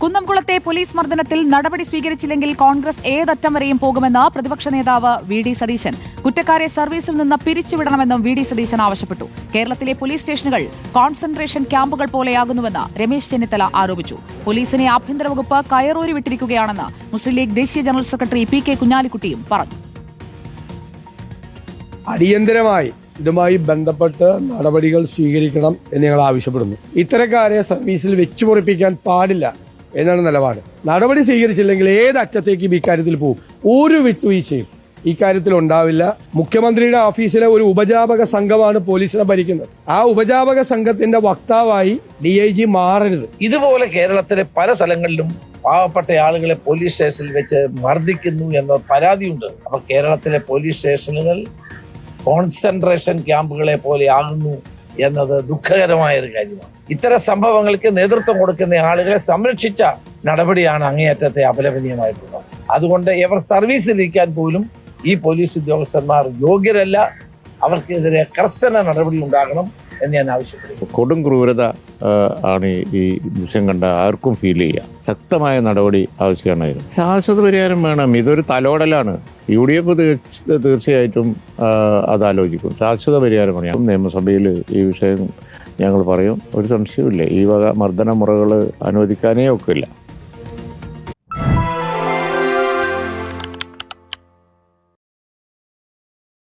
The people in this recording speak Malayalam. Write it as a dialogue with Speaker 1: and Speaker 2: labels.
Speaker 1: കുന്നംകുളത്തെ പോലീസ് മർദ്ദനത്തിൽ നടപടി സ്വീകരിച്ചില്ലെങ്കിൽ കോൺഗ്രസ് ഏതറ്റം വരെയും പോകുമെന്ന് പ്രതിപക്ഷ നേതാവ് വി.ഡി. സതീശൻ. കുറ്റക്കാരെ സർവീസിൽ നിന്ന് പിരിച്ചുവിടണമെന്നും വി.ഡി. സതീശൻ ആവശ്യപ്പെട്ടു. കേരളത്തിലെ പോലീസ് സ്റ്റേഷനുകൾ കോൺസെൻട്രേഷൻ ക്യാമ്പുകൾ പോലെയാകുന്നുവെന്ന് രമേശ് ചെന്നിത്തല ആരോപിച്ചു. പോലീസിനെ ആഭ്യന്തര വകുപ്പ് കയറൂരി വിട്ടിരിക്കുകയാണെന്ന് മുസ്ലിം ലീഗ് ദേശീയ ജനറൽ സെക്രട്ടറി പി.കെ. കുഞ്ഞാലിക്കുട്ടിയും പറഞ്ഞു.
Speaker 2: അടിയന്തരമായി ഇതുമായി ബന്ധപ്പെട്ട് നടപടികൾ സ്വീകരിക്കണം എന്ന് ഞങ്ങൾ ആവശ്യപ്പെടുന്നു. ഇത്തരക്കാരെ സർവീസിൽ വെച്ചുപൊറിപ്പിക്കാൻ പാടില്ല എന്നാണ് നിലപാട്. നടപടി സ്വീകരിച്ചില്ലെങ്കിൽ ഏത് അറ്റത്തേക്കും ഇക്കാര്യത്തിൽ പോകും. ഒരു വിട്ടുവീഴ്ചയും ഇക്കാര്യത്തിൽ ഉണ്ടാവില്ല. മുഖ്യമന്ത്രിയുടെ ഓഫീസിലെ ഒരു ഉപജാപക സംഘമാണ് പോലീസിനെ ഭരിക്കുന്നത്. ആ ഉപജാപക സംഘത്തിന്റെ വക്താവായി DIG മാറരുത്.
Speaker 3: ഇതുപോലെ കേരളത്തിലെ പല സ്ഥലങ്ങളിലും പാവപ്പെട്ട ആളുകളെ പോലീസ് സ്റ്റേഷനിൽ വെച്ച് മർദ്ദിക്കുന്നു എന്ന പരാതിയുണ്ട്. അപ്പൊ കേരളത്തിലെ പോലീസ് സ്റ്റേഷനുകൾ കോൺസെൻട്രേഷൻ ക്യാമ്പുകളെ പോലെ ആകുന്നു എന്നത് ദുഃഖകരമായ ഒരു കാര്യമാണ്. ഇത്തരം സംഭവങ്ങൾക്ക് നേതൃത്വം കൊടുക്കുന്ന ആളുകളെ സംരക്ഷിച്ച നടപടിയാണ് അങ്ങേയറ്റത്തെ അപലപനീയമായിട്ടുള്ളത്. അതുകൊണ്ട് ഇവർ സർവീസിലിരിക്കാൻ പോലും ഈ പോലീസ് ഉദ്യോഗസ്ഥന്മാർ യോഗ്യരല്ല. അവർക്കെതിരെ കർശന നടപടി ഉണ്ടാകണം എന്ന് ഞാൻ ആവശ്യപ്പെടുന്നു.
Speaker 4: കൊടും ക്രൂരത ആണ് ഈ ദൃശ്യം കണ്ട ആർക്കും ഫീൽ ചെയ്യാം. ശക്തമായ നടപടി ആവശ്യമാണ്. ശാശ്വത പരിഹാരം വേണം. ഇതൊരു തലോടലാണ്. UDF തീർച്ചയായിട്ടും അതാലോചിക്കും. ശാശ്വത പരിഹാരമാണ്. നിയമസഭയിൽ ഈ വിഷയം ഞങ്ങൾ പറയും. ഒരു സംശയവുമില്ല. ഈ വക മർദ്ദന മുറകൾ അനുവദിക്കാനേ ഒക്കില്ല.